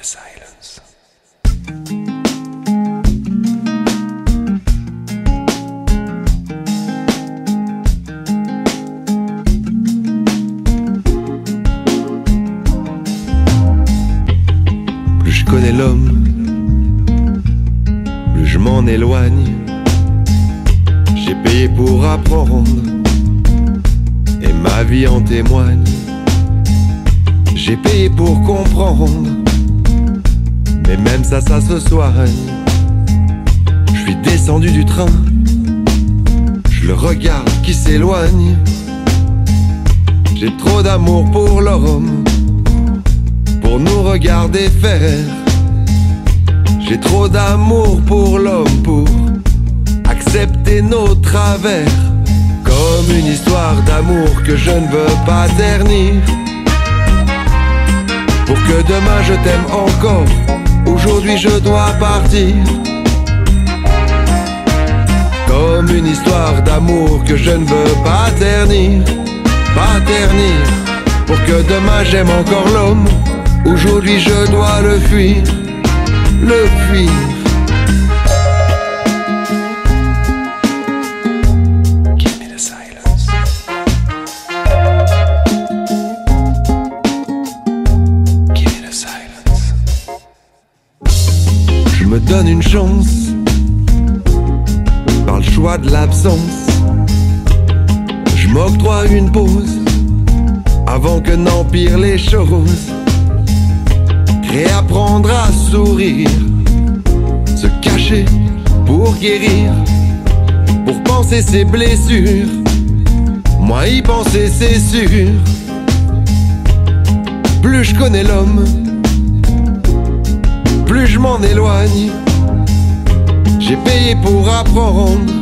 silence. Plus je connais l'homme, plus je m'en éloigne. J'ai payé pour apprendre, et ma vie en témoigne. J'ai payé pour comprendre, mais même ça se soigne. Je suis descendu du train, je le regarde qui s'éloigne. J'ai trop d'amour pour l'homme, pour nous regarder faire. J'ai trop d'amour pour l'homme, pour accepter nos travers. Comme une histoire d'amour que je ne veux pas ternir. Pour que demain je t'aime encore, aujourd'hui je dois partir. Comme une histoire d'amour que je ne veux pas ternir. Pas ternir. Pour que demain j'aime encore l'homme, aujourd'hui je dois le fuir. Le fuir. Je me donne une chance par le choix de l'absence. Je m'octroie une pause avant que n'empirent les choses. Réapprendre à sourire, se cacher pour guérir, pour penser ses blessures. Moi y penser c'est sûr. Plus je connais l'homme, plus je m'en éloigne. J'ai payé pour apprendre,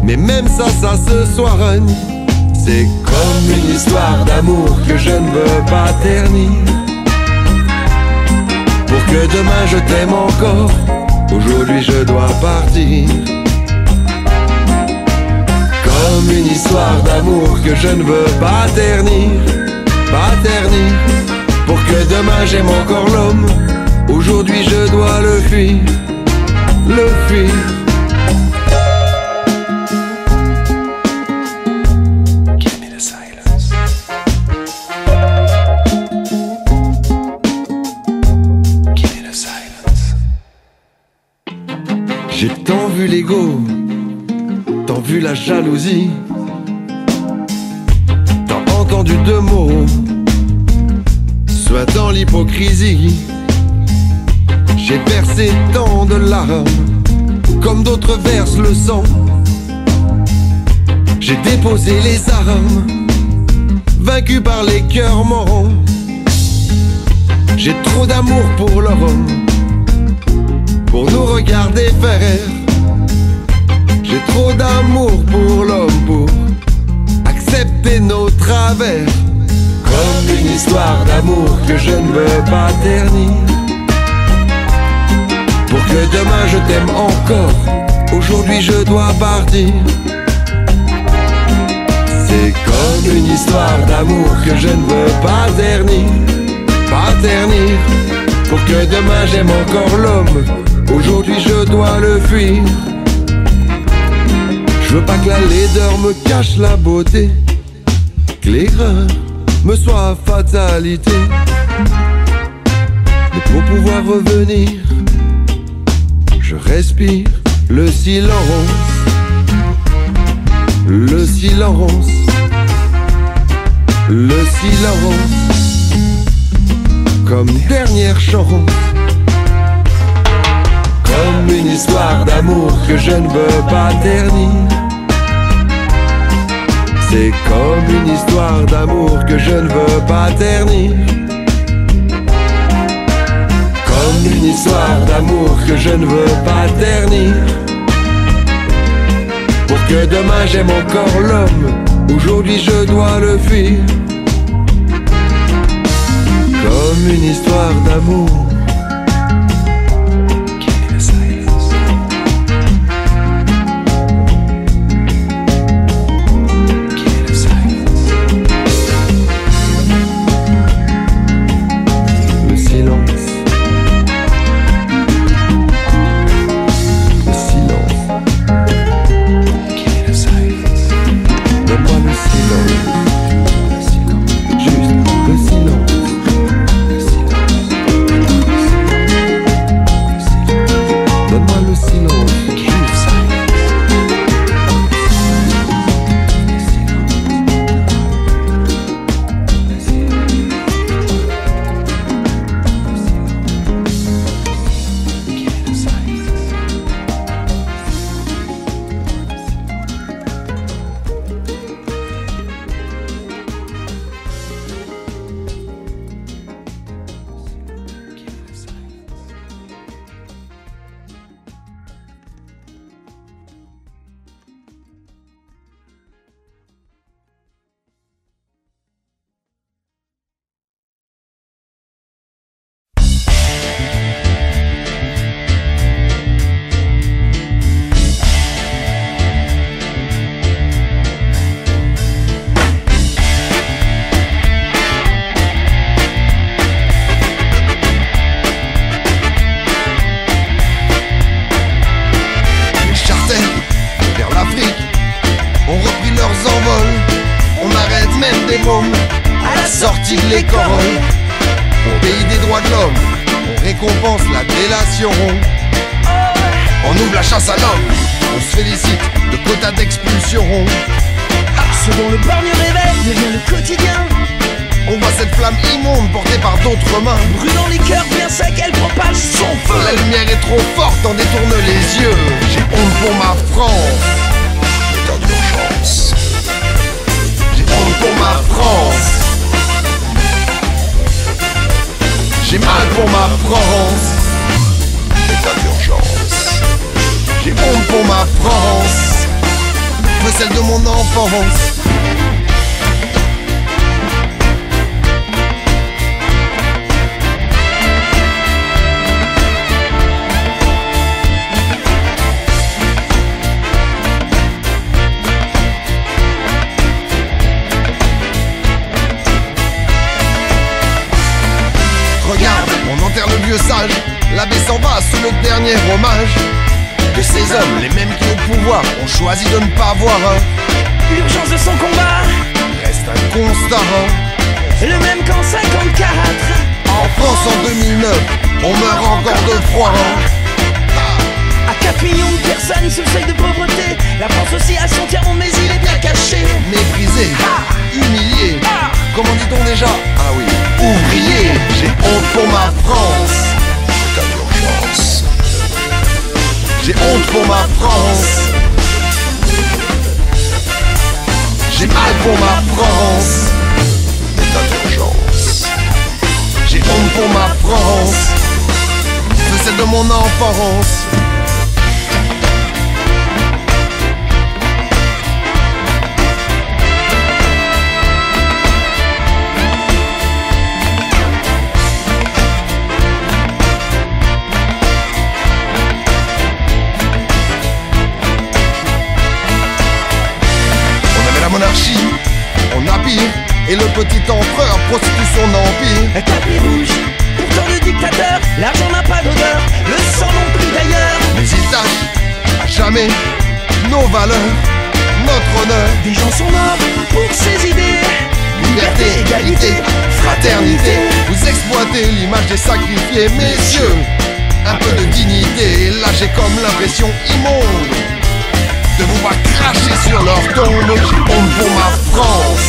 mais même ça se soigne. C'est comme une histoire d'amour que je ne veux pas ternir. Pour que demain je t'aime encore, aujourd'hui je dois partir. Comme une histoire d'amour que je ne veux pas ternir. Pas ternir. Pour que demain j'aime encore l'homme, aujourd'hui je dois le fuir, le fuir. Give me the silence. Give me the silence. J'ai tant vu l'ego, tant vu la jalousie, tant entendu deux mots, soit dans l'hypocrisie. J'ai versé tant de larmes, comme d'autres versent le sang. J'ai déposé les armes, vaincu par les cœurs morts. J'ai trop d'amour pour l'homme, pour nous regarder faire. J'ai trop d'amour pour l'homme, pour accepter nos travers. Comme une histoire d'amour que je ne veux pas ternir. Pour que demain je t'aime encore, aujourd'hui je dois partir. C'est comme une histoire d'amour que je ne veux pas ternir. Pas ternir. Pour que demain j'aime encore l'homme, aujourd'hui je dois le fuir. Je veux pas que la laideur me cache la beauté, que l'erreur me soit fatalité. Mais pour pouvoir revenir, je respire le silence. Le silence. Le silence. Comme dernière chance. Comme une histoire d'amour que je ne veux pas ternir. C'est comme une histoire d'amour que je ne veux pas ternir. Comme une histoire d'amour que je ne veux pas ternir. Pour que demain j'aime encore l'homme, aujourd'hui je dois le fuir. Comme une histoire d'amour. Le silence. récompense la délation. On ouvre la chasse à l'homme, on se félicite de quotas d'expulsion. Ce dont le borgne réveil devient le quotidien. On voit cette flamme immonde portée par d'autres mains, Brûlant les cœurs bien secs, elle propage son feu. la lumière est trop forte, on détourne les yeux. J'ai honte pour ma France, état d'urgence. J'ai honte pour ma France. J'ai mal pour ma France, état d'urgence. J'ai honte pour ma France, veux celle de mon enfance. Regarde, on enterre le vieux sage, l'abbé s'en va sous le dernier hommage de ces hommes, les mêmes qui au pouvoir ont choisi de ne pas voir L'urgence de son combat, reste un constat. le même qu'en 54. En France en 2009, on meurt encore de froid. À 4 millions de personnes sous le seuil de pauvreté, la France aussi a son tiers, mais il est bien caché. Méprisé, humilié, comment dit-on déjà? Ah oui, ouvrier. J'ai honte pour ma France, état d'urgence. J'ai honte pour ma France. J'ai mal pour ma France, état d'urgence. J'ai honte pour ma France, de celle de mon enfance. Monarchie, on a pire, et le petit empereur prostitue son empire. Tapis rouge, pourtant le dictateur, l'argent n'a pas d'odeur, le sang non plus d'ailleurs. Mais il tâche à jamais nos valeurs, notre honneur. Des gens sont morts pour ces idées. Liberté, égalité, fraternité. Vous exploitez l'image des sacrifiés, messieurs. Un peu de dignité, là j'ai comme l'impression immonde de vous voir cracher sur leur tombe. J'ai honte pour ma France,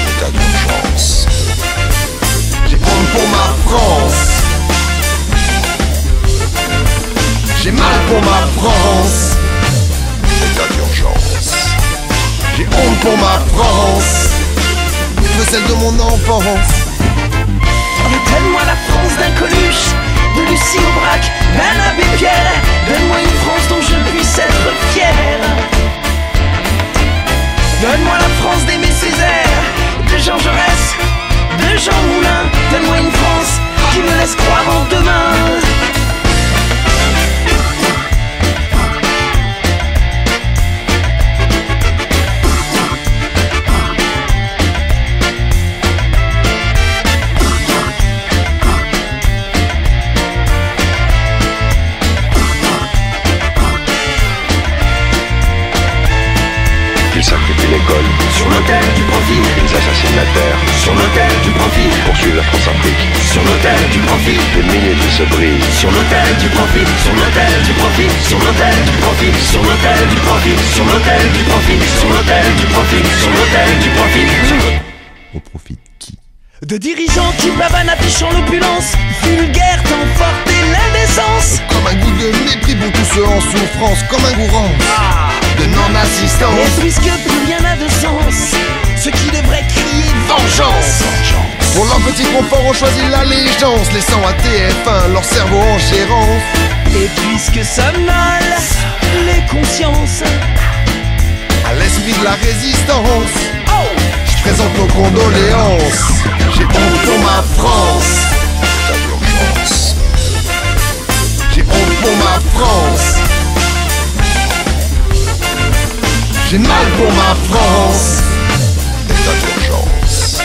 état d'urgence. J'ai honte pour ma France. J'ai mal pour ma France, état d'urgence. J'ai honte pour ma France, veux celle de mon enfance. Donne-moi la France d'un Coluche, de Lucie Aubrac, d'un abbé Pierre. Donne-moi une France dont je puisse être fier. Donne-moi la France d'Aimé Césaire, de Jean Jaurès, de Jean Moulin. Donne-moi une France qui me laisse croire en demain. Sacrifient l'école Sur l'autel du profit, ils assassinent la terre. sur l'autel du profit, Poursuivent la France-Afrique. sur l'autel du profit, Des minutes se brisent. sur l'autel du profit, sur l'autel du profit, sur l'autel du profit, sur l'autel du profit, sur l'autel du profit, sur l'autel du profit, sur l'autel du profit. Au profit de qui? De dirigeants qui bavanent affichant l'opulence, vulgaire, temps forte et l'indécence. Comme un goût de mépris pour tous ceux en souffrance, comme un goût rance de Mais non-assistance. puisque plus rien n'a de sens, ceux qui devraient crier vengeance. Pour leur petit confort, on choisit l'allégeance, laissant à TF1 leur cerveau en gérance. Et puisque somnolent les consciences, À l'esprit de la résistance, oh, je présente nos condoléances. J'ai honte pour ma France, état d'urgence. J'ai honte pour ma France. J'ai mal pour ma France, état d'urgence.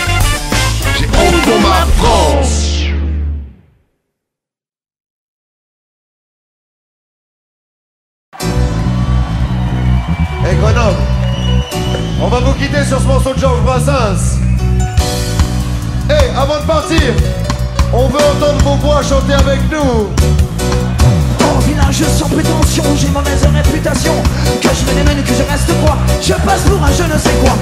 J'ai honte pour ma France. Hey Grenoble, on va vous quitter sur ce morceau de Georges Brassens. Hey, avant de partir, On veut entendre vos voix chanter avec nous. En village sans prétention, j'ai mauvaise réputation. Que je me démène, que je reste quoi, je passe pour un je ne sais quoi.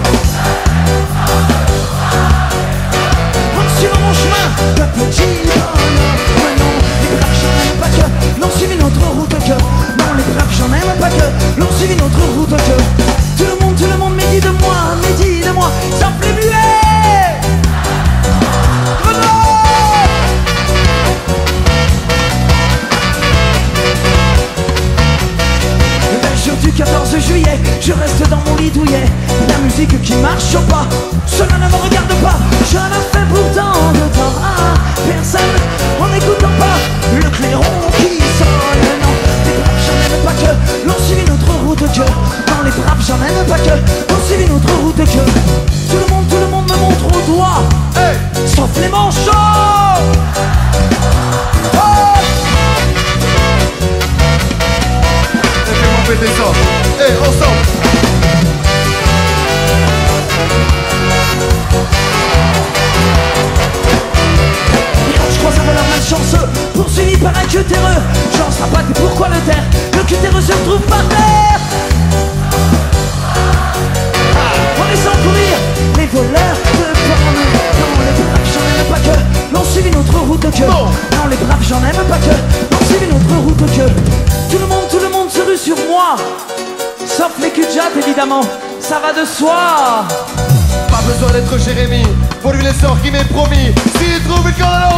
En suivant mon chemin, de petit bonhomme. Mais non, les braves j'en aime pas que l'on suivi notre route que. Non, les braves j'en aime pas que l'on suivi notre route que. Tout le monde me dit de moi, ça me fait muer. Le jour du 14 juillet, je reste dans mon lit douillet. La musique qui marche pas, cela ne me regarde pas. Je ne fais pourtant de tort à personne en n'écoutant pas le clairon qui sonne. Non, les braves j'en aime pas que l'on suivi notre route que. Non, les braves j'en aime pas que l'on suivi notre route que. Tout le monde me montre au doigt, hey, sauf les manchots. Oh, Fais-moi péter ça. Eh, ensemble. je crois un voleur malchanceux, poursuivi par un cutéreux. J'en sais pas et pourquoi le taire. Le cutéreux se retrouve par terre. On laisse courir les voleurs de porno. Non, les braves j'en aime pas que l'on suivi notre route que. Non, les braves j'en aime pas que l'on suivi notre route que. Tout le monde se rue sur moi, sauf les cul-de-jatte évidemment, ça va de soi. Pas besoin d'être Jérémy pour lui les sorts qui m'est promis. S'il trouve une corde